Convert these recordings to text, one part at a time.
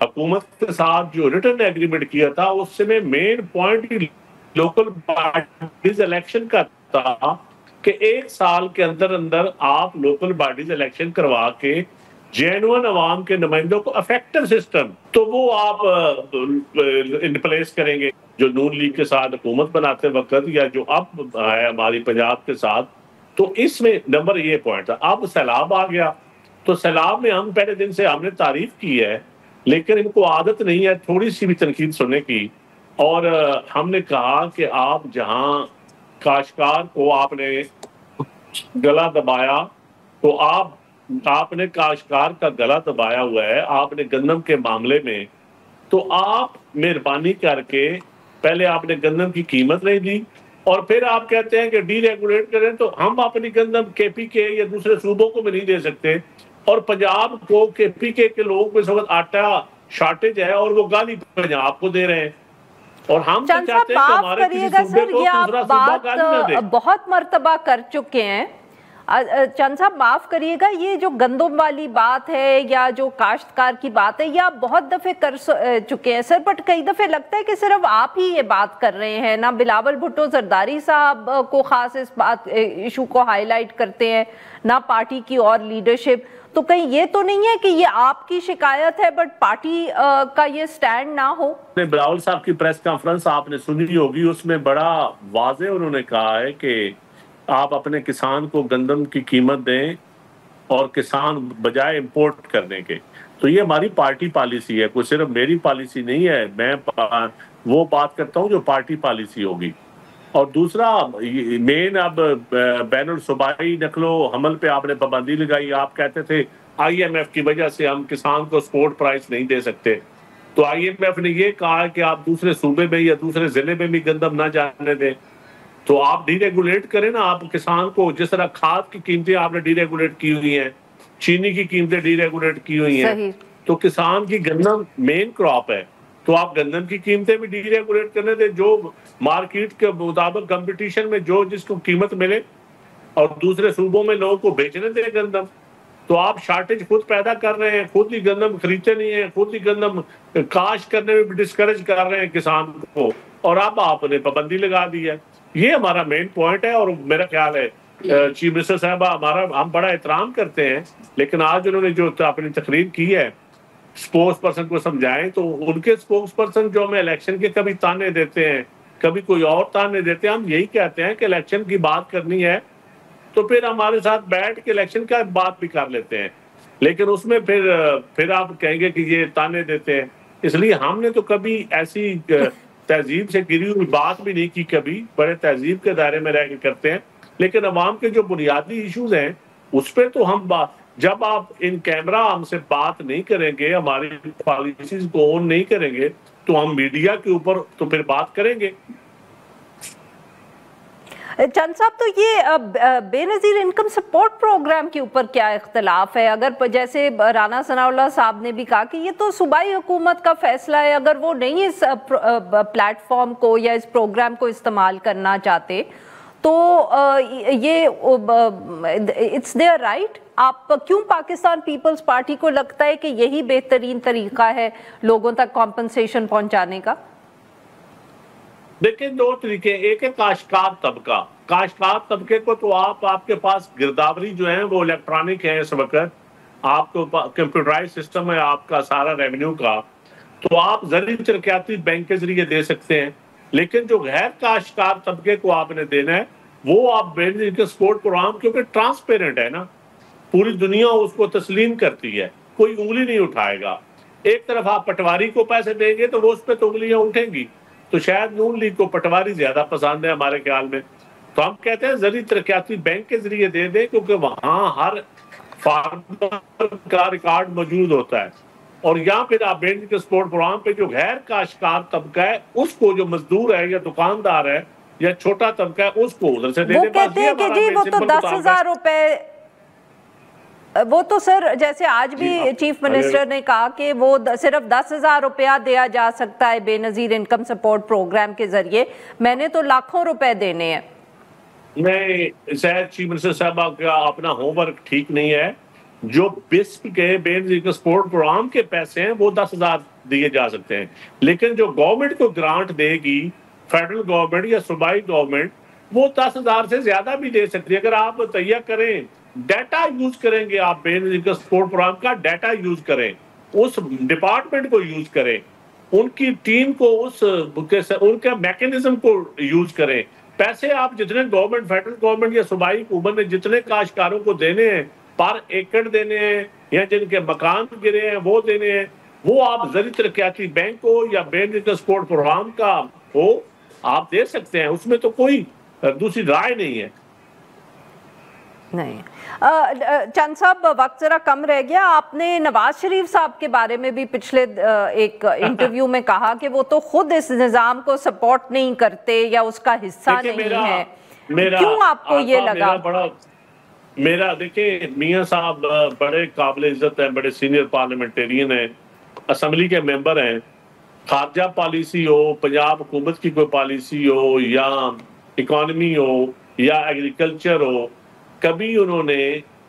حکومت کے ساتھ جو ریٹرن ایگریمنٹ کیا تھا اس میں main point local bodies election کا تھا کہ 1 سال کے اندر اندر آپ لوکل باڈیز الیکشن کروا کے جینوئن عوام کے نمائندوں کو افیکٹو سسٹم تو وہ آپ ان پلیس کریں گے جو نون لیگ کے ساتھ حکومت بناتے وقت یا جو اب ہے ہماری پنجاب کے ساتھ. تو اس میں نمبر یہ پوائنٹ تھا. اب سیلاب آ گیا تو سیلاب میں ہم پہلے دن سے ہم نے تعریف کی ہے لیکن ان کو عادت نہیں ہے تھوڑی سی بھی تنقید سننے کی, اور ہم نے کہا کہ آپ جہاں کاشتکار کو آپ نے گلا دبایا تو آپ نے کاشتکار کا گلا دبایا ہوا ہے آپ نے گندم کے معاملے میں, تو آپ مہربانی کر کے پہلے آپ نے گندم کی قیمت نہیں دی اور پھر آپ کہتے ہیں کہ ڈی ریگولیٹ کریں, تو ہم اپنی گندم کے پی کے یا دوسرے صوبوں کو بھی نہیں دے سکتے, اور پنجاب کو کے پی کے لوگ اس وقت آٹا شارٹیج ہے اور وہ گالی پنجاب کو دے رہے ہیں, اور ہم تو چاہتے ہیں کہ ہمارے کسی صوبے کو دوسرا صوبہ گالی نہ دے. بہت مرتبہ کر چکے ہیں چند صاحب, معاف کریے گا, یہ جو گندم والی بات ہے یا جو کاشتکار کی بات ہے یہ آپ بہت دفعے کر چکے ہیں سر, بٹ کئی دفعے لگتا ہے کہ صرف آپ ہی یہ بات کر رہے ہیں, نہ بلاول بھٹو زرداری صاحب کو خاص اس بات ایشو کو ہائی لائٹ کرتے ہیں نہ پارٹی کی اور لیڈرشپ. تو کہیں یہ تو نہیں ہے کہ یہ آپ کی شکایت ہے بٹ پارٹی کا یہ سٹینڈ نہ ہو؟ بلاول صاحب کی پریس کانفرنس آپ نے سنی ہوگی, اس میں بڑا واضح انہوں نے کہا ہے کہ آپ اپنے کسان کو گندم کی قیمت دیں اور کسان بجائے امپورٹ کرنے کے. تو یہ ہماری پارٹی پالیسی ہے, کوئی صرف میری پالیسی نہیں ہے, میں وہ بات کرتا ہوں جو پارٹی پالیسی ہوگی. اور دوسرا مین اب بین الصوبائی نقل و حمل پہ آپ نے پابندی لگائی, آپ کہتے تھے آئی ایم ایف کی وجہ سے ہم کسان کو سپورٹ پرائس نہیں دے سکتے, تو آئی ایم ایف نے یہ کہا کہ آپ دوسرے صوبے میں یا دوسرے ضلع میں بھی گندم نہ جانے دیں, تو آپ ڈی ریگولیٹ کریں نا. آپ کسان کو جس طرح کھاد کی قیمتیں آپ نے ڈی ریگولیٹ کی ہوئی ہیں, چینی کی قیمتیں ڈی ریگولیٹ کی ہوئی ہیں, تو کسان کی گندم مین کراپ ہے تو آپ گندم کی قیمتیں بھی ڈی ریگولیٹ کرنے دیں, جو مارکیٹ کے مطابق کمپٹیشن میں جو جس کو قیمت ملے, اور دوسرے صوبوں میں لوگوں کو بیچنے دیں گندم. تو آپ شارٹیج خود پیدا کر رہے ہیں, خود ہی گندم خریدتے نہیں ہیں, خود ہی گندم کاشت کرنے میں بھی ڈسکریج کر رہے ہیں کسان کو, اور اب آپ نے پابندی لگا دی ہے. یہ ہمارا مین پوائنٹ ہے, اور میرا خیال ہے چیف منسٹر صاحبہ ہم بڑا احترام کرتے ہیں, لیکن آج انہوں نے جو اپنی تقریر کی ہے سپوکس پرسن کو سمجھائیں, تو ان کے سپوکس پرسن جو ہمیں الیکشن کے کبھی تانے دیتے ہیں کبھی کوئی اور تانے دیتے ہیں, ہم یہی کہتے ہیں کہ الیکشن کی بات کرنی ہے تو پھر ہمارے ساتھ بیٹھ کے الیکشن کا بات بھی کر لیتے ہیں, لیکن اس میں پھر آپ کہیں گے کہ یہ تانے دیتے ہیں. اس لیے ہم نے تو کبھی ایسی تہذیب سے گری ہوئی بات بھی نہیں کی, کبھی بڑے تہذیب کے دائرے میں رہ کے کرتے ہیں, لیکن عوام کے جو بنیادی ایشوز ہیں اس پہ تو ہم جب آپ ان کیمرہ ہم سے بات نہیں کریں گے, ہماری پالیسیز کو اون نہیں کریں گے, تو ہم میڈیا کے اوپر تو پھر بات کریں گے. چند صاحب, تو یہ بے نظیر انکم سپورٹ پروگرام کے اوپر کیا اختلاف ہے؟ اگر جیسے رانا ثناء اللہ صاحب نے بھی کہا کہ یہ تو صوبائی حکومت کا فیصلہ ہے, اگر وہ نہیں اس پلیٹ فارم کو یا اس پروگرام کو استعمال کرنا چاہتے تو یہ اٹس دیئر رائٹ. آپ کیوں پاکستان پیپلز پارٹی کو لگتا ہے کہ یہی بہترین طریقہ ہے لوگوں تک کمپنسیشن پہنچانے کا؟ دیکھیں دو طریقے, ایک ہے کاشتکار طبقہ. کاشتکار طبقے کو تو آپ کے پاس گرداوری جو ہے وہ الیکٹرانک ہے اس وقت, آپ کو کمپیوٹرائز سسٹم ہے آپ کا سارا ریونیو کا, تو آپ زرعی ترقیاتی بینک کے ذریعے دے سکتے ہیں. لیکن جو غیر کاشتکار طبقے کو آپ نے دینا ہے وہ آپ بے نظیر کے سپورٹ پروگرام, کیونکہ ٹرانسپیرنٹ ہے نا, پوری دنیا اس کو تسلیم کرتی ہے, کوئی انگلی نہیں اٹھائے گا. ایک طرف آپ پٹواری کو پیسے دیں گے تو وہ اس پہ تو انگلیاں اٹھیں گی, تو شاید نون لیگ کو پٹواری زیادہ پسند ہے ہمارے خیال میں. تو ہم کہتے ہیں زرعی ترقیاتی بینک کے ذریعے دے دیں, کیونکہ وہاں ہر فارمر کا ریکارڈ موجود ہوتا ہے, اور یہاں پھر آپ بینک کے سپورٹ پروگرام پہ جو غیر کاشتکار طبقہ ہے اس کو, جو مزدور ہے یا دکاندار ہے یا چھوٹا طبقہ ہے, اس کو ادھر سے دے دیں. وہ کہتے ہیں کہ جی وہ تو 10,000 روپے, وہ تو سر جیسے آج بھی چیف منسٹر نے کہا کہ وہ صرف 10,000 روپیہ دیا جا سکتا ہے بے نظیر انکم سپورٹ پروگرام کے ذریعے, میں نے تو لاکھوں روپے دینے ہیں. میں شاید چیف منسٹر صاحبہ کا اپنا ہوم ورک ٹھیک نہیں ہے, جو بسپ کے بین سپورٹ پروگرام کے پیسے ہیں وہ 10,000 دیے جا سکتے ہیں، لیکن جو گورنمنٹ کو گرانٹ دے گی، فیڈرل گورنمنٹ یا صوبائی گورنمنٹ، وہ 10,000 سے زیادہ بھی دے سکتی ہے۔ اگر آپ تہیہ کریں، ڈیٹا یوز کریں گے، آپ بین سپورٹ پروگرام کا ڈیٹا یوز کریں، اس ڈپارٹمنٹ کو یوز کریں، ان کی ٹیم کو، ان کا میکنزم کو یوز کریں، پیسے آپ جتنے گورنمنٹ، فیڈرل گورنمنٹ یا صوبائی حکومت نے جتنے کاشتکاروں کو دینے ہیں، پر ایکڑ دینے ہیں، یا جن کے مکان گرے ہیں وہ دینے ہیں، وہ آپ زرعی ترقیاتی بینک ہو یا بین سپورٹ پروگرام کا ہو، آپ دے سکتے ہیں، اس میں تو کوئی دوسری رائے نہیں ہے۔ نہیں چند صاحب، وقت ذرا کم رہ گیا، آپ نے نواز شریف صاحب کے بارے میں بھی پچھلے ایک انٹرویو میں کہا کہ وہ تو خود اس نظام کو سپورٹ نہیں کرتے یا اس کا حصہ نہیں ہے، کیوں آپ کو یہ لگا؟ میرا دیکھیں، میاں صاحب بڑے قابل عزت ہیں، بڑے سینئر پارلیمنٹیرین ہیں، اسمبلی کے ممبر ہیں، خارجہ پالیسی ہو، پنجاب حکومت کی کوئی پالیسی ہو، یا اکانومی ہو، یا ایگریکلچر ہو، کبھی انہوں نے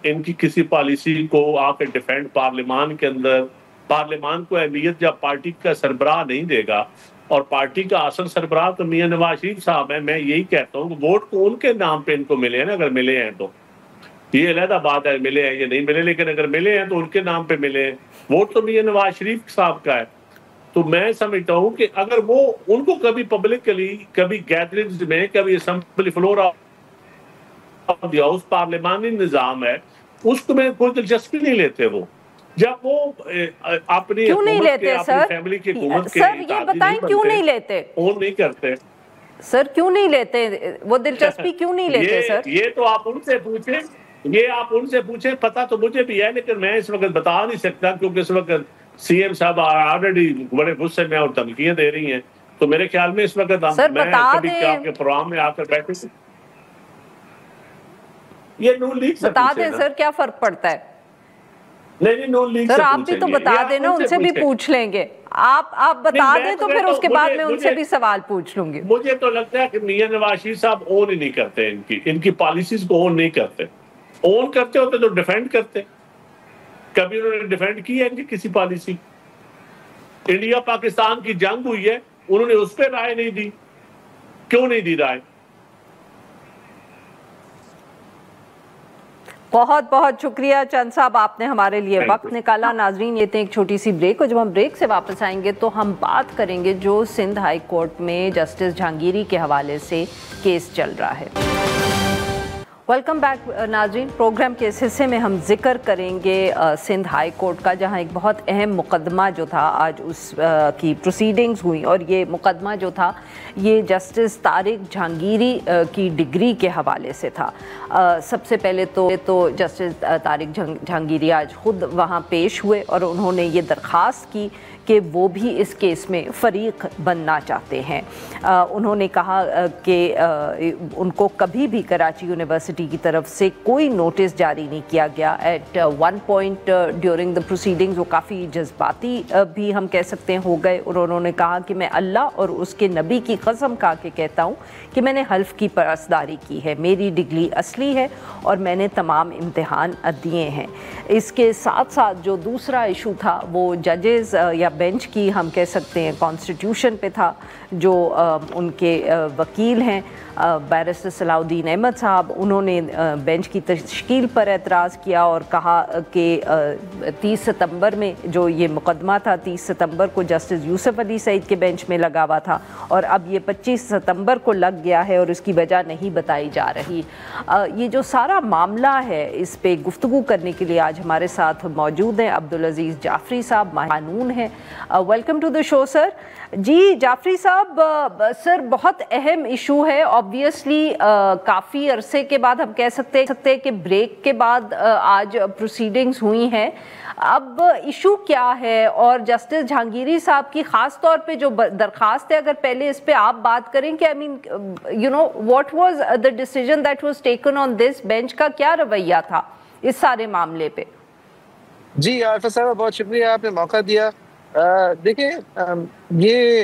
ان کی کسی پالیسی کو آ کے ڈیفینڈ پارلیمان کے اندر، پارلیمان کو اہمیت جب پارٹی کا سربراہ نہیں دے گا، اور پارٹی کا اصل سربراہ تو میاں نواز شریف صاحب ہیں، میں یہی کہتا ہوں کہ ووٹ کو ان کے نام پہ ان کو ملے ہیں نا، اگر ملے ہیں تو یہ علیحدہ بات ہے، ملے ہیں یا نہیں ملے، لیکن اگر ملے ہیں تو ان کے نام پہ ملے ہیں، ووٹ تو میاں نواز شریف صاحب کا ہے۔ تو میں سمجھتا ہوں کہ اگر وہ ان کو کبھی پبلکلی، کبھی گیدرنگز میں، کبھی assembly floor of the house, پارلیمانی نظام ہے، اس کو میں کوئی دلچسپی نہیں لیتے، وہ جب وہ اپنی حکومت کے، اپنی فیملی کی حکومت کے، سر یہ بتائیں کیوں نہیں لیتے؟ اون نہیں کرتے سر، کیوں نہیں لیتے وہ دلچسپی، کیوں نہیں لیتے سر؟ یہ تو آپ ان سے پوچھیں، یہ آپ ان سے پوچھیں، پتہ تو مجھے بھی ہے، لیکن میں اس وقت بتا نہیں سکتا، کیونکہ اس وقت سی ایم صاحب آلریڈی بڑے غصے میں اور دھمکیاں دے رہی ہیں، تو میرے خیال میں اس وقت میں کبھی آپ کے پروگرام میں آ کر بیٹھے سے یہ نون لیگ سے بتا دیں سر، کیا فرق پڑتا ہے؟ نہیں، نون لیگ سے سر آپ بھی تو بتا دیں نا، ان سے بھی پوچھ لیں گے، آپ بتا دیں تو پھر اس کے بعد میں ان سے بھی سوال پوچھ لوں گی۔ مجھے تو لگتا ہے کہ میاں نواز شریف صاحب اون ہی نہیں کرتے، ان کی پالیسیز کو اون نہیں کرتے، اون کرتے ہوتے تو ڈیفینڈ کرتے، کبھی انہوں نے ڈیفینڈ کی ہے ان کی کسی پالیسی؟ انڈیا پاکستان کی جنگ ہوئی ہے، انہوں نے اس پہ رائے نہیں دی، کیوں نہیں دی رائے؟ بہت بہت شکریہ چند صاحب، آپ نے ہمارے لیے وقت نکالا۔ ناظرین، لیتے ہیں ایک چھوٹی سی بریک، اور جب ہم بریک سے واپس آئیں گے تو ہم بات کریں گے جو سندھ ہائی کورٹ میں جسٹس جہانگیری کے حوالے سے کیس چل رہا ہے۔ ویلکم بیک ناظرین، پروگرام کے اس حصے میں ہم ذکر کریں گے سندھ ہائی کورٹ کا، جہاں ایک بہت اہم مقدمہ جو تھا آج اس کی پروسیڈنگز ہوئی، اور یہ مقدمہ جو تھا یہ جسٹس طارق جہانگیری کی ڈگری کے حوالے سے تھا۔ سب سے پہلے تو جسٹس طارق جہانگیری آج خود وہاں پیش ہوئے، اور انہوں نے یہ درخواست کی کہ وہ بھی اس کیس میں فریق بننا چاہتے ہیں۔ انہوں نے کہا کہ ان کو کبھی بھی کراچی یونیورسٹی کی طرف سے کوئی نوٹس جاری نہیں کیا گیا۔ At one point during the proceedings وہ کافی جذباتی بھی ہم کہہ سکتے ہیں ہو گئے، اور انہوں نے کہا کہ میں اللہ اور اس کے نبی کی قسم کھا کے کہتا ہوں کہ میں نے حلف کی پاسداری کی ہے، میری ڈگری اصلی ہے اور میں نے تمام امتحان دیے ہیں۔ اس کے ساتھ ساتھ جو دوسرا ایشو تھا وہ ججز یا بینچ کی ہم کہہ سکتے ہیں کانسٹیٹیوشن پہ تھا، جو ان کے وکیل ہیں بیرسٹر صلاح الدین احمد صاحب، انہوں نے بینچ کی تشکیل پر اعتراض کیا اور کہا کہ 30 ستمبر میں جو یہ مقدمہ تھا 30 ستمبر کو جسٹس یوسف علی سعید کے بینچ میں لگا ہوا تھا، اور اب یہ 25 ستمبر کو لگ گیا ہے اور اس کی وجہ نہیں بتائی جا رہی۔ یہ جو سارا معاملہ ہے اس پہ گفتگو کرنے کے لیے آج ہمارے ساتھ موجود ہیں عبدالعزیز جعفری صاحب، ماہر قانون ہیں۔ ویلکم ٹو دا شو سر۔ جی جعفری صاحب، سر بہت اہم ایشو ہے، آبویسلی کافی عرصے کے بعد ہم کہہ سکتے ہیں کہ بریک کے بعد آج پروسیڈنگز ہوئی ہیں، اب ایشو کیا ہے؟ اور جسٹس جہانگیری صاحب کی خاص طور پہ جو درخواست ہے، اگر پہلے اس پہ آپ بات کریں کہ what was the decision that was taken on this bench کا کیا رویہ تھا اس سارے معاملے پہ؟ جی عارفہ صاحب، بہت شکریہ، آپ نے موقع دیا۔ دیکھیں، یہ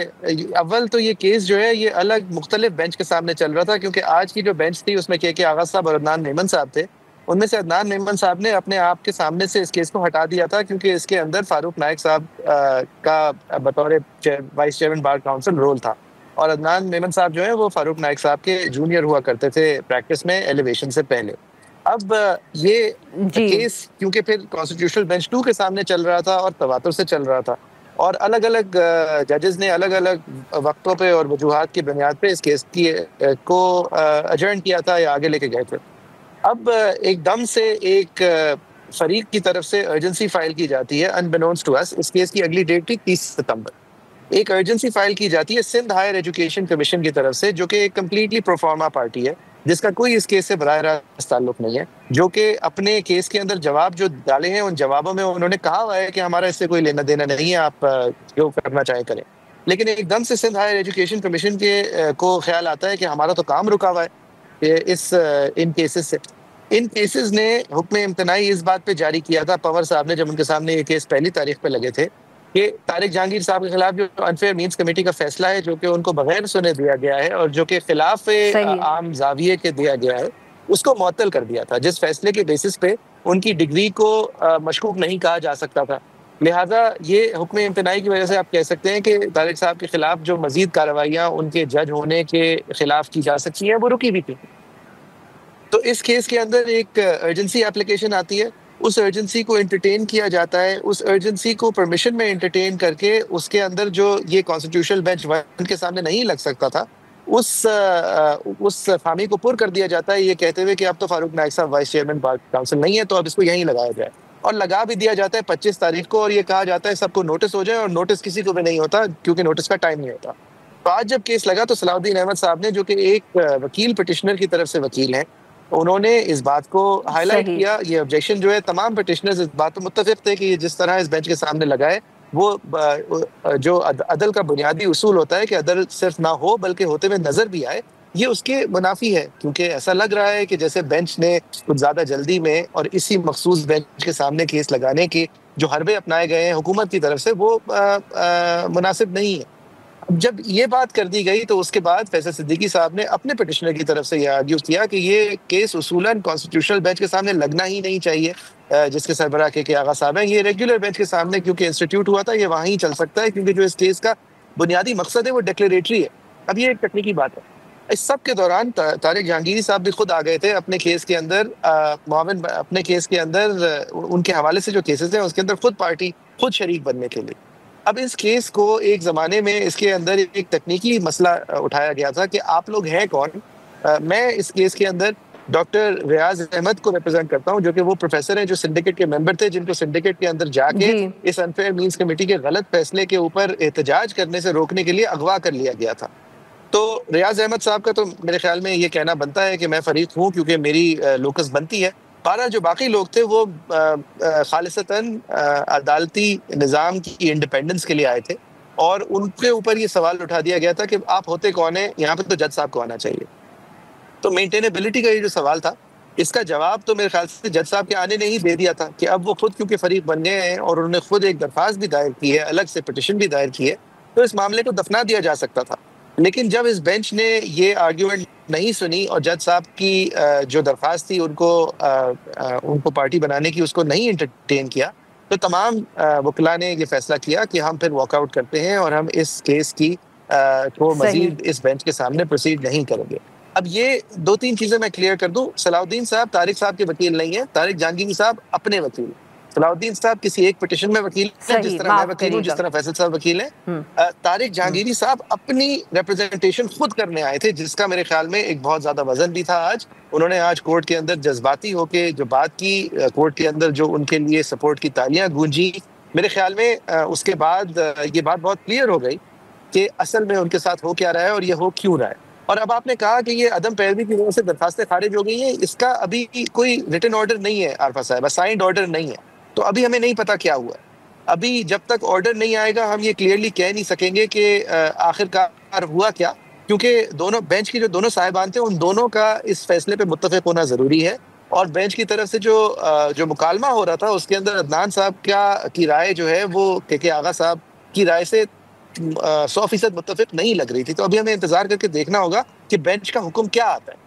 اول تو یہ کیس جو ہے یہ الگ مختلف بینچ کے سامنے چل رہا تھا، کیونکہ آج کی جو بینچ تھی اس میں کے آغا صاحب اور عدنان میمن صاحب تھے، ان میں سے عدنان میمن صاحب نے اپنے آپ کے سامنے سے اس کیس کو ہٹا دیا تھا کیونکہ اس کے اندر فاروق نائک صاحب کا بطور وائس چیئرمین بار کاؤنسل رول تھا، اور عدنان میمن صاحب جو ہیں وہ فاروق نائک صاحب کے جونیئر ہوا کرتے تھے پریکٹس میں ایلیویشن سے پہلے۔ اب یہ جی کیس کیونکہ پھر کانسٹیٹیوشنل بینچ 2 کے سامنے چل رہا تھا اور تواتر سے چل رہا تھا، اور الگ الگ ججز نے الگ الگ وقتوں پہ اور وجوہات کی بنیاد پہ اس کیس کو اجرن کیا تھا یا آگے لے کے گئے تھے۔ اب ایک دم سے ایک فریق کی طرف سے ارجنسی فائل کی جاتی ہے انبنونس ٹو اس، اس کیس کی اگلی ڈیٹ تھی 30 ستمبر۔ ایک ارجنسی فائل کی جاتی ہے سندھ ہائر ایجوکیشن کمیشن کی طرف سے، جو کہ ایک کمپلیٹلی پروفارما پارٹی ہے جس کا کوئی اس کیس سے براہ راست تعلق نہیں ہے، جو کہ اپنے کیس کے اندر جواب جو ڈالے ہیں ان جوابوں میں انہوں نے کہا ہوا ہے کہ ہمارا اس سے کوئی لینا دینا نہیں ہے، آپ جو کرنا چاہیں کریں۔ لیکن ایک دم سے سندھ ہائر ایجوکیشن کمیشن کے کو خیال آتا ہے کہ ہمارا تو کام رکا ہوا ہے ان کیسز سے۔ ان کیسز نے حکم امتناعی اس بات پہ جاری کیا تھا پور صاحب نے، جب ان کے سامنے یہ کیس پہلی تاریخ پہ لگے تھے، کہ طارق جہانگیر صاحب کے خلاف جو انفیئر مینس کمیٹی کا فیصلہ ہے جو کہ ان کو بغیر سنے دیا گیا ہے اور جو کہ خلاف صحیح عام زاویے کے دیا گیا ہے، اس کو معطل کر دیا تھا، جس فیصلے کے بیسس پہ ان کی ڈگری کو مشکوک نہیں کہا جا سکتا تھا۔ لہٰذا یہ حکم امتناعی کی وجہ سے آپ کہہ سکتے ہیں کہ طارق صاحب کے خلاف جو مزید کارروائیاں ان کے جج ہونے کے خلاف کی جا سکتی ہیں وہ رکی بھی تھی۔ تو اس کیس کے اندر ایک ارجنسی اپلیکیشن آتی ہے، اس ارجنسی کو انٹرٹین کیا جاتا ہے، اس ارجنسی کو پرمیشن میں انٹرٹین کر کے اس کے اندر جو یہ کانسٹیٹیوشنل بینچ 1 کے سامنے نہیں لگ سکتا تھا، اس خامی کو پر کر دیا جاتا ہے، یہ کہتے ہوئے کہ اب تو فاروق نائک صاحب وائس چیئرمین بار کاؤنسل نہیں ہے تو اب اس کو یہیں لگایا جائے، اور لگا بھی دیا جاتا ہے 25 تاریخ کو، اور یہ کہا جاتا ہے سب کو نوٹس ہو جائے، اور نوٹس کسی کو بھی نہیں ہوتا کیونکہ نوٹس کا ٹائم نہیں ہوتا۔ تو آج جب کیس لگا تو صلاح الدین احمد صاحب نے، جو کہ ایک وکیل پٹیشنر کی طرف سے وکیل ہیں، انہوں نے اس بات کو ہائی لائٹ صحیح کیا۔ یہ آبجیکشن جو ہے تمام پٹیشنرز اس بات پر متفق تھے کہ یہ جس طرح اس بینچ کے سامنے لگائے وہ جو عدل کا بنیادی اصول ہوتا ہے کہ عدل صرف نہ ہو بلکہ ہوتے ہوئے نظر بھی آئے، یہ اس کے منافی ہے، کیونکہ ایسا لگ رہا ہے کہ جیسے بینچ نے کچھ زیادہ جلدی میں اور اسی مخصوص بینچ کے سامنے کیس لگانے کے جو حربے اپنائے گئے ہیں حکومت کی طرف سے وہ مناسب نہیں ہے۔ جب یہ بات کر دی گئی تو اس کے بعد فیصل صدیقی صاحب نے اپنے پٹیشنر کی طرف سے یہ آرگیو کیا کہ یہ کیس اصولاً کانسٹیٹیوشنل بینچ کے سامنے لگنا ہی نہیں چاہیے، جس کے سربراہ کے آغا صاحب ہیں، یہ ریگولر بینچ کے سامنے کیونکہ انسٹیٹیوٹ ہوا تھا، یہ وہاں ہی چل سکتا ہے، کیونکہ جو اس کیس کا بنیادی مقصد ہے وہ ڈیکلیریٹری ہے۔ اب یہ ایک تکنیکی بات ہے۔ اس سب کے دوران طارق جہانگیری صاحب بھی خود آ گئے تھے اپنے کیس کے اندر، معاون اپنے کیس کے اندر ان کے حوالے سے جو کیسز ہیں اس کے اندر خود پارٹی خود شریک بننے کے لیے۔ اب اس کیس کو ایک زمانے میں اس کے اندر ایک تکنیکی مسئلہ اٹھایا گیا تھا کہ آپ لوگ ہیں کون۔ میں اس کیس کے اندر ڈاکٹر ریاض احمد کو ریپرزینٹ کرتا ہوں، جو کہ وہ پروفیسر ہیں جو سنڈیکیٹ کے ممبر تھے، جن کو سنڈیکیٹ کے اندر جا کے جی اس انفیئر مینس کمیٹی کے غلط فیصلے کے اوپر احتجاج کرنے سے روکنے کے لیے اغوا کر لیا گیا تھا۔ تو ریاض احمد صاحب کا تو میرے خیال میں یہ کہنا بنتا ہے کہ میں فریق ہوں کیونکہ میری لوکس بنتی ہے۔ بہرحال جو باقی لوگ تھے وہ خالصتاً عدالتی نظام کی انڈیپینڈنس کے لیے آئے تھے، اور ان کے اوپر یہ سوال اٹھا دیا گیا تھا کہ آپ ہوتے کون ہیں، یہاں پہ تو جج صاحب کو آنا چاہیے۔ تو مینٹینیبلٹی کا یہ جو سوال تھا، اس کا جواب تو میرے خیال سے جج صاحب کے آنے نے ہی دے دیا تھا کہ اب وہ خود کیونکہ فریق بن گئے ہیں اور انہوں نے خود ایک درخواست بھی دائر کی ہے، الگ سے پٹیشن بھی دائر کی ہے، تو اس معاملے کو دفنا دیا جا سکتا تھا۔ لیکن جب اس بینچ نے یہ آرگیومنٹ نہیں سنی اور جج صاحب کی جو درخواست تھی ان کو پارٹی بنانے کی اس کو نہیں انٹرٹین کیا، تو تمام وکلاء نے یہ فیصلہ کیا کہ ہم پھر واک آؤٹ کرتے ہیں اور ہم اس کیس کی کو صحیح مزید اس بینچ کے سامنے پروسیڈ نہیں کریں گے۔ اب یہ 2-3 چیزیں میں کلیئر کر دوں۔ صلاح الدین صاحب طارق صاحب کے وکیل نہیں ہیں، طارق جہانگیری صاحب اپنے وکیل ہیں۔ صلاح الدین صاحب کسی ایک پٹیشن میں وکیل ہیں، جس صحیح طرح میں معاف وکیل ہوں، کریے جس گا۔ طرح فیصل صاحب وکیل ہیں۔ طارق جہانگیری صاحب اپنی ریپرزنٹیشن خود کرنے آئے تھے، جس کا میرے خیال میں ایک بہت زیادہ وزن بھی تھا۔ آج انہوں نے کورٹ کے اندر جذباتی ہو کے جو بات کی، کورٹ کے اندر جو ان کے لیے سپورٹ کی تالیاں گونجی، میرے خیال میں اس کے بعد یہ بات بہت کلیئر ہو گئی کہ اصل میں ان کے ساتھ ہو کیا رہا ہے اور یہ ہو کیوں رہا ہے۔ اور اب آپ نے کہا کہ یہ عدم پیروی کی وجہ سے درخواستیں خارج ہو گئی ہیں، اس کا ابھی کوئی ریٹن آرڈر نہیں ہے عارفہ صاحب، سائنڈ آرڈر نہیں ہے، تو ابھی ہمیں نہیں پتا کیا ہوا ہے۔ ابھی جب تک آرڈر نہیں آئے گا ہم یہ کلیئرلی کہہ نہیں سکیں گے کہ آخر کار ہوا کیا، کیونکہ دونوں بینچ کے جو دونوں صاحبان تھے ان دونوں کا اس فیصلے پہ متفق ہونا ضروری ہے، اور بینچ کی طرف سے جو مکالمہ ہو رہا تھا اس کے اندر عدنان صاحب کی رائے جو ہے وہ کے آغا صاحب کی رائے سے 100% متفق نہیں لگ رہی تھی۔ تو ابھی ہمیں انتظار کر کے دیکھنا ہوگا کہ بینچ کا حکم کیا آتا ہے۔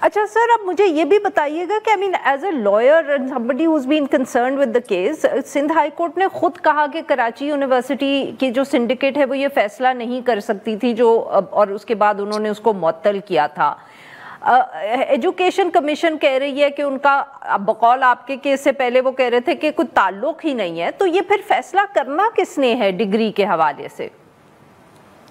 اچھا سر, اب مجھے یہ بھی بتائیے گا کہ I mean as a lawyer and somebody who's been concerned with the case, Sindh high court نے خود کہا کہ کراچی یونیورسٹی کی جو سنڈیکیٹ ہے وہ یہ فیصلہ نہیں کر سکتی تھی جو, اور اس کے بعد انہوں نے اس کو معطل کیا تھا. ایجوکیشن کمیشن کہہ رہی ہے کہ ان کا بقول آپ کے کیس سے پہلے وہ کہہ رہے تھے کہ کوئی تعلق ہی نہیں ہے, تو یہ پھر فیصلہ کرنا کس نے ہے ڈگری کے حوالے سے؟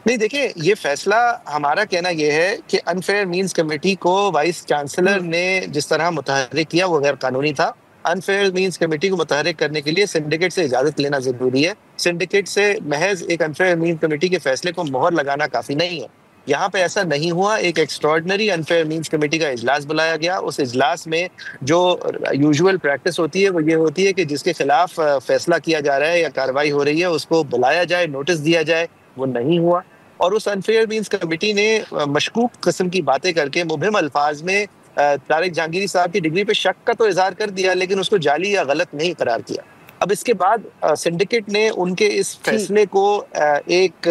نہیں دیکھیں, یہ فیصلہ ہمارا کہنا یہ ہے کہ انفیئر مینز کمیٹی کو وائس چانسلر نے جس طرح متحرک کیا وہ غیر قانونی تھا. انفیئر مینز کمیٹی کو متحرک کرنے کے لیے سنڈیکیٹ سے اجازت لینا ضروری ہے. سنڈیکیٹ سے محض ایک انفیئر مینز کمیٹی کے فیصلے کو مہر لگانا کافی نہیں ہے. یہاں پہ ایسا نہیں ہوا. ایک ایکسٹراڈنری انفیئر مینز کمیٹی کا اجلاس بلایا گیا. اس اجلاس میں جو یوزول پریکٹس ہوتی ہے وہ یہ ہوتی ہے کہ جس کے خلاف فیصلہ کیا جا رہا ہے یا کارروائی ہو رہی ہے اس کو بلایا جائے, نوٹس دیا جائے. وہ نہیں ہوا, اور اس انفیئر مینز کمیٹی نے مشکوک قسم کی باتیں کر کے مبہم الفاظ میں طارق جہانگیری صاحب کی ڈگری پہ شک کا تو اظہار کر دیا, لیکن اس کو جعلی یا غلط نہیں قرار دیا. اب اس کے بعد سنڈیکیٹ نے ان کے اس فیصلے کو ایک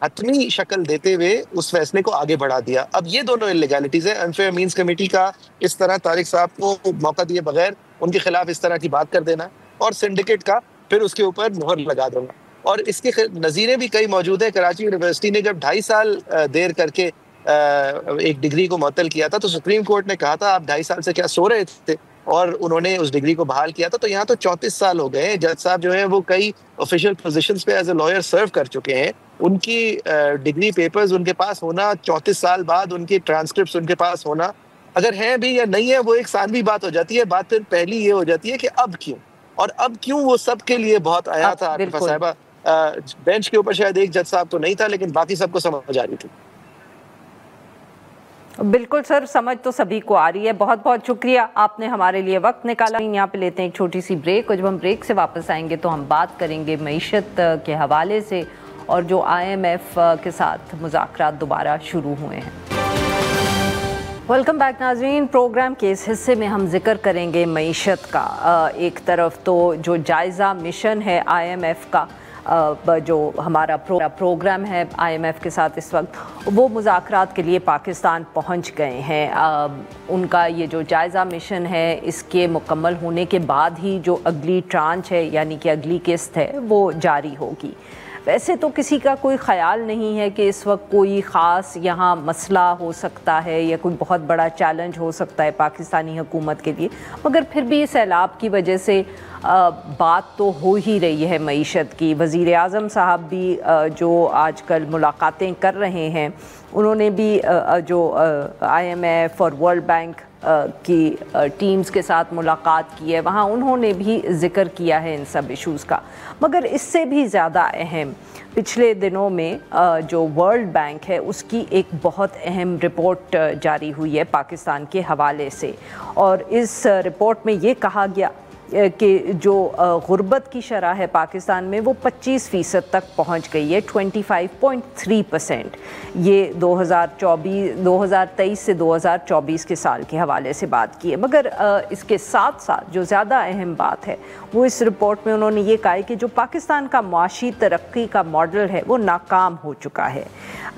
حتمی شکل دیتے ہوئے اس فیصلے کو آگے بڑھا دیا. اب یہ دونوں انلیگیلٹیز ہیں. انفیئر مینز کمیٹی کا اس طرح طارق صاحب کو موقع دیے بغیر ان کے خلاف اس طرح کی بات کر دینا, اور سنڈیکیٹ کا پھر اس کے اوپر مہر لگا دینا. اور اس کے نظیریں بھی کئی موجود ہیں. کراچی یونیورسٹی نے جب 2.5 سال دیر کر کے ایک ڈگری کو معطل کیا تھا تو سپریم کورٹ نے کہا تھا آپ 2.5 سال سے کیا سو رہے تھے, اور انہوں نے اس ڈگری کو بحال کیا تھا. تو یہاں تو 34 سال ہو گئے ہیں. جج صاحب جو ہیں وہ کئی آفیشیل پوزیشنز پہ ایز اے لائر سرو کر چکے ہیں. ان کی ڈگری پیپرز ان کے پاس ہونا, 34 سال بعد ان کی ٹرانسکرپٹس ان کے پاس ہونا, اگر ہیں بھی یا نہیں ہے وہ ایک ثانوی بات ہو جاتی ہے. بات پھر پہلی یہ ہو جاتی ہے کہ اب کیوں, اور اب کیوں وہ سب کے لیے بہت آیا تھا. عاطفہ صاحبہ بینچ کے اوپر شاید ایک جج صاحب تو نہیں تھا, لیکن باقی سب کو سمجھ آ رہی تھی. بالکل سر, سمجھ تو سبھی کو آ رہی ہے. بہت بہت شکریہ, آپ نے ہمارے لیے وقت نکالا. یہاں پہ لیتے ہیں ایک چھوٹی سی بریک, اور جب ہم بریک سے واپس آئیں گے تو ہم بات کریں گے معیشت کے حوالے سے, اور جو IMF کے ساتھ مذاکرات دوبارہ شروع ہوئے ہیں. ویلکم بیک ناظرین. پروگرام کے اس حصے میں ہم ذکر کریں گے معیشت کا. ایک طرف تو جو جائزہ مشن ہے IMF کا, جو ہمارا پروگرام ہے IMF کے ساتھ اس وقت, وہ مذاکرات کے لیے پاکستان پہنچ گئے ہیں. ان کا یہ جو جائزہ مشن ہے اس کے مکمل ہونے کے بعد ہی جو اگلی ٹرانچ ہے یعنی کہ اگلی قسط ہے وہ جاری ہوگی. ویسے تو کسی کا کوئی خیال نہیں ہے کہ اس وقت کوئی خاص یہاں مسئلہ ہو سکتا ہے یا کوئی بہت بڑا چیلنج ہو سکتا ہے پاکستانی حکومت کے لیے, مگر پھر بھی سیلاب کی وجہ سے بات تو ہو ہی رہی ہے معیشت کی. وزیر اعظم صاحب بھی جو آج کل ملاقاتیں کر رہے ہیں, انہوں نے بھی جو IMF اور ورلڈ بینک کی ٹیمز کے ساتھ ملاقات کی ہے, وہاں انہوں نے بھی ذکر کیا ہے ان سب ایشوز کا. مگر اس سے بھی زیادہ اہم پچھلے دنوں میں جو ورلڈ بینک ہے اس کی ایک بہت اہم رپورٹ جاری ہوئی ہے پاکستان کے حوالے سے, اور اس رپورٹ میں یہ کہا گیا کہ جو غربت کی شرح ہے پاکستان میں وہ 25% تک پہنچ گئی ہے, 25.3%. یہ 2023 سے 2024 کے سال کے حوالے سے بات کی ہے. مگر اس کے ساتھ ساتھ جو زیادہ اہم بات ہے وہ اس رپورٹ میں انہوں نے یہ کہا ہے کہ جو پاکستان کا معاشی ترقی کا ماڈل ہے وہ ناکام ہو چکا ہے.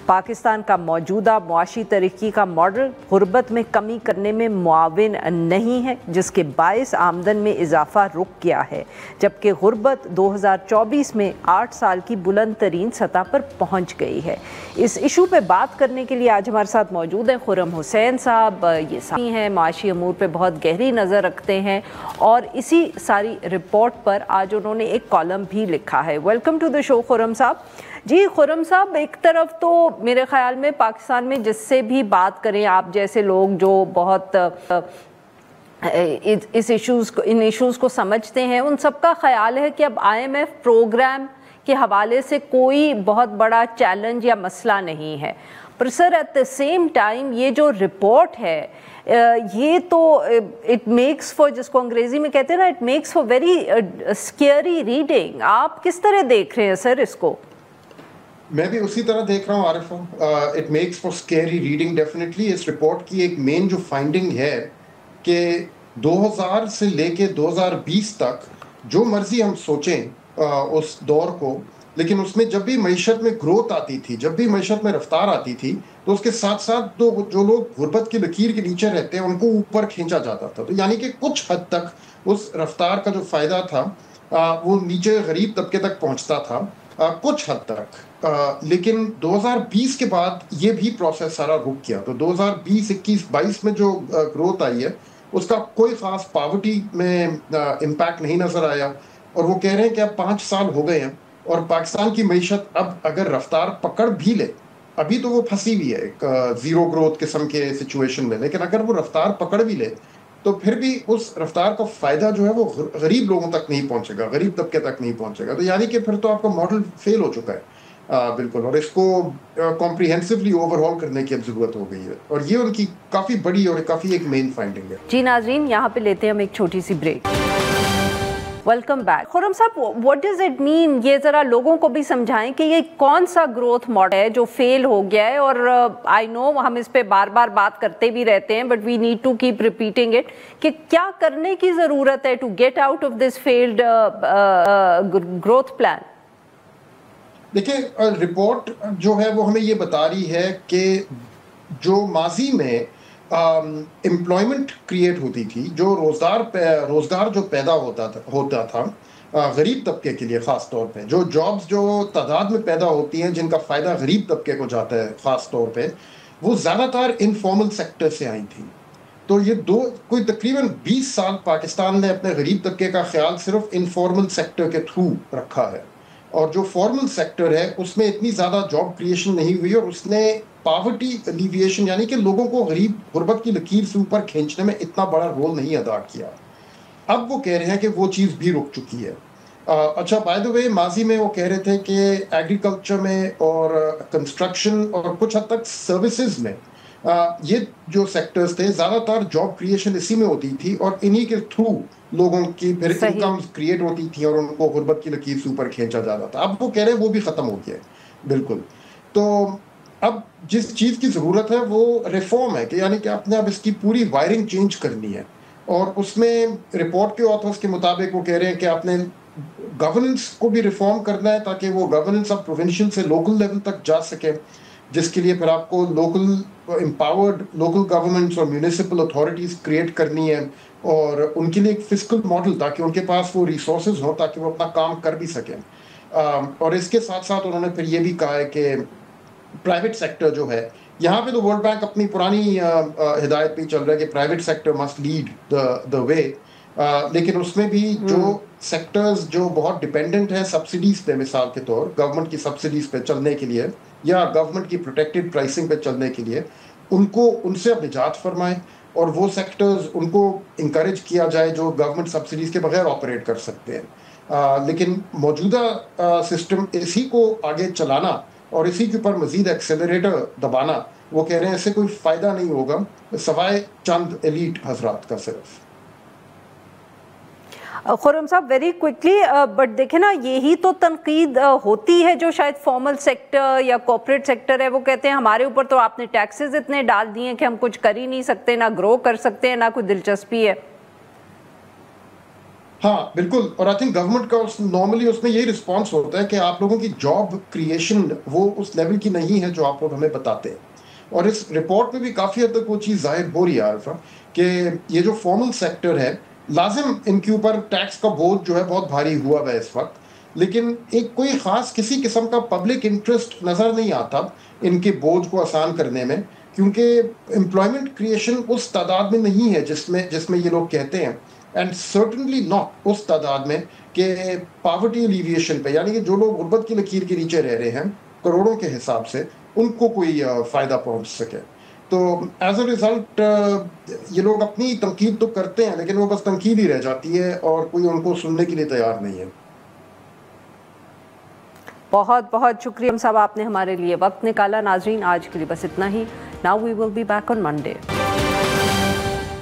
پاکستان کا موجودہ معاشی ترقی کا ماڈل غربت میں کمی کرنے میں معاون نہیں ہے, جس کے باعث آمدن میں اضافہ رک گیا ہے, جبکہ غربت 2024 میں 8 سال کی بلند ترین سطح پر پہنچ گئی ہے. اس ایشو پہ بات کرنے کے لیے آج ہمارے ساتھ موجود ہیں خرم حسین صاحب. یہ ساتھی ہیں, معاشی امور پہ بہت گہری نظر رکھتے ہیں, اور اسی ساری رپورٹ پر آج انہوں نے ایک کالم بھی لکھا ہے. ویلکم ٹو دی شو خرم صاحب. جی خرم صاحب, ایک طرف تو میرے خیال میں پاکستان میں جس سے بھی بات کریں, آپ جیسے لوگ جو بہت ان ایشوز کو سمجھتے ہیں, ان سب کا خیال ہے کہ اب IMF پروگرام کے حوالے سے کوئی بہت بڑا چیلنج یا مسئلہ نہیں ہے. پر سر ایٹ دا سیم ٹائم یہ جو رپورٹ ہے یہ تو اٹ میکس فار, جس کو انگریزی میں کہتے ہیں نا, it makes for very scary reading. آپ کس طرح دیکھ رہے ہیں سر اس کو؟ میں بھی اسی طرح دیکھ رہا ہوں Arif. It makes for scary reading definitely. اس رپورٹ کی ایک مین جو فائنڈنگ ہے کہ 2000 سے لے کے 2020 تک جو مرضی ہم سوچیں اس دور کو, لیکن اس میں جب بھی معیشت میں گروتھ آتی تھی، جب بھی معیشت میں رفتار آتی تھی، تو اس کے ساتھ ساتھ جو لوگ غربت کی لکیر کے نیچے رہتے ہیں ان کو اوپر کھینچا جاتا تھا. تو یعنی کہ کچھ حد تک اس رفتار کا جو فائدہ تھا وہ نیچے غریب طبقے تک پہنچتا تھا کچھ حد تک. لیکن 2020 کے بعد یہ بھی پروسیس سارا رک گیا. تو 2020 21 22 میں جو گروتھ آئی ہے اس کا کوئی خاص پاورٹی میں امپیکٹ نہیں نظر آیا. اور وہ کہہ رہے ہیں کہ اب 5 سال ہو گئے ہیں اور پاکستان کی معیشت اب اگر رفتار پکڑ بھی لے، ابھی تو وہ پھنسی ہوئی ہے ایک زیرو گروتھ قسم کے سچویشن میں، لیکن اگر وہ رفتار پکڑ بھی لے تو پھر بھی اس رفتار کا فائدہ جو ہے وہ غریب لوگوں تک نہیں پہنچے گا، غریب طبقے تک نہیں پہنچے گا. تو یعنی کہ پھر تو آپ کا ماڈل فیل ہو چکا ہے بالکل، اور اس کو کمپریہنسولی اوور ہال کرنے کی اب ضرورت ہو گئی ہے. اور یہ ان کی کافی بڑی اور کافی ایک مین فائنڈنگ ہے. جی ناظرین، یہاں پہ لیتے ہیں ہم ایک چھوٹی سی بریک. Welcome back. خرم صاحب، واٹ ڈز اٹ مین؟ یہ ذرا لوگوں کو بھی سمجھائیں کہ یہ کون سا گروتھ ماڈل ہے جو فیل ہو گیا ہے. اور آئی نو ہم اس پہ بار بار بات کرتے بھی رہتے ہیں، but we need to keep repeating it کہ کیا کرنے کی ضرورت ہے to get out of this field growth plan. دیکھیں، رپورٹ جو ہے وہ ہمیں یہ بتا رہی ہے کہ جو ماضی میں امپلائمنٹ کریٹ ہوتی تھی، جو روزگار جو پیدا ہوتا تھا غریب طبقے کے لیے، خاص طور پہ جو جابز جو تعداد میں پیدا ہوتی ہیں جن کا فائدہ غریب طبقے کو جاتا ہے خاص طور پہ، وہ زیادہ تر انفارمل سیکٹر سے آئی تھیں. تو یہ کوئی تقریباً 20 سال پاکستان نے اپنے غریب طبقے کا خیال صرف انفارمل سیکٹر کے تھرو رکھا ہے، اور جو فارمل سیکٹر ہے اس میں اتنی زیادہ جاب کریشن نہیں ہوئی، اور اس نے پاورٹی الیویشن یعنی کہ لوگوں کو غربت کی لکیر سے اوپر کھینچنے میں اتنا بڑا رول نہیں ادا کیا. اب وہ کہہ رہے ہیں کہ وہ چیز بھی رک چکی ہے. اچھا، بائی دی وے، ماضی میں وہ کہہ رہے تھے کہ ایگریکلچر میں اور کنسٹرکشن اور کچھ حد تک سروسز میں یہ جو سیکٹرز تھے زیادہ تر جاب کریشن اسی میں ہوتی تھی، اور انہی کے تھرو لوگوں کی پھر انکم کریٹ ہوتی تھی اور ان کو غربت کی لکیر سے اوپر کھینچا جاتا تھا. اب وہ کہہ رہے ہیں وہ بھی ختم ہو گیا ہے بالکل. تو اب جس چیز کی ضرورت ہے وہ ریفارم ہے، کہ یعنی کہ آپ نے اب اس کی پوری وائرنگ چینج کرنی ہے. اور اس میں رپورٹ کے آتھرز کے مطابق وہ کہہ رہے ہیں کہ آپ نے گورننس کو بھی ریفارم کرنا ہے تاکہ وہ گورننس اب پروونشل سے لوکل لیول تک جا سکے، جس کے لیے پھر آپ کو لوکل امپاورڈ لوکل گورنمنٹس اور میونسپل اتھارٹیز کریٹ کرنی ہے، اور ان کے لیے ایک فسکل ماڈل تاکہ ان کے پاس وہ ریسورسز ہوں تاکہ وہ اپنا کام کر بھی سکیں. اور اس کے ساتھ ساتھ انہوں نے پھر یہ بھی کہا ہے کہ پرائیویٹ سیکٹر جو ہے، یہاں پہ تو ورلڈ بینک اپنی پرانی ہدایت پہ چل رہا ہے کہ private sector must lead the way, لیکن اس میں بھی جو سیکٹرز جو بہت ڈیپینڈنٹ ہیں سبسڈیز پہ، مثال کے طور گورنمنٹ کی سبسڈیز پہ چلنے کے لیے یا گورنمنٹ کی پروٹیکٹڈ پرائسنگ پہ چلنے کے لیے، ان سے اب نجات فرمائیں، اور وہ سیکٹرز ان کو انکریج کیا جائے جو گورنمنٹ سبسڈیز کے بغیر آپریٹ کر سکتے ہیں. لیکن موجودہ سسٹم اسی کو آگے چلانا اور اسی کے اوپر مزید ایکسیلریٹر دبانا، وہ کہہ رہے ہیں اس سے کوئی فائدہ نہیں ہوگا سوائے چند ایلیٹ حضرات کا صرف. خرم صاحب، ویری کوئکلی، بٹ دیکھیں نا، یہی تو تنقید ہوتی ہے جو شاید فارمل سیکٹر یا کارپوریٹ سیکٹر ہے وہ کہتے ہیں ہمارے اوپر تو آپ نے ٹیکسز اتنے ڈال دیے کہ ہم کچھ کر ہی نہیں سکتے، نہ گرو کر سکتے ہیں، نہ کوئی دلچسپی ہے. ہاں بالکل، اور آئی تھنک گورنمنٹ کا نارملی اس میں یہی رسپانس ہوتا ہے کہ آپ لوگوں کی جاب کریشن وہ اس لیول کی نہیں ہے جو آپ لوگ ہمیں بتاتے ہیں. اور اس رپورٹ میں بھی کافی حد تک وہ چیز ظاہر ہو رہی ہے عارفہ کہ یہ جو فارمل سیکٹر ہے لازم ان کے اوپر ٹیکس کا بوجھ جو ہے بہت بھاری ہوا ہے اس وقت، لیکن ایک کوئی خاص کسی قسم کا پبلک انٹرسٹ نظر نہیں آتا ان کے بوجھ کو آسان کرنے میں، کیونکہ امپلائمنٹ کریشن اس تعداد میں نہیں ہے جس میں یہ لوگ کہتے ہیں، اینڈ سرٹنلی ناٹ اس تعداد میں کہ پاورٹی الیویشن پہ، یعنی کہ جو لوگ غربت کی لکیر کے نیچے رہ رہے ہیں کروڑوں کے حساب سے، ان کو کوئی فائدہ پہنچ سکے. تو ایز اے ریزلٹ یہ لوگ اپنی تنقید تو کرتے ہیں لیکن وہ بس تنقید ہی رہ جاتی ہے اور کوئی ان کو سننے کے لیے تیار نہیں ہے. بہت بہت شکریہ صاحب، آپ نے ہمارے لیے وقت نکالا. ناظرین، آج کے لیے بس اتنا ہی. Now we will be back on Monday.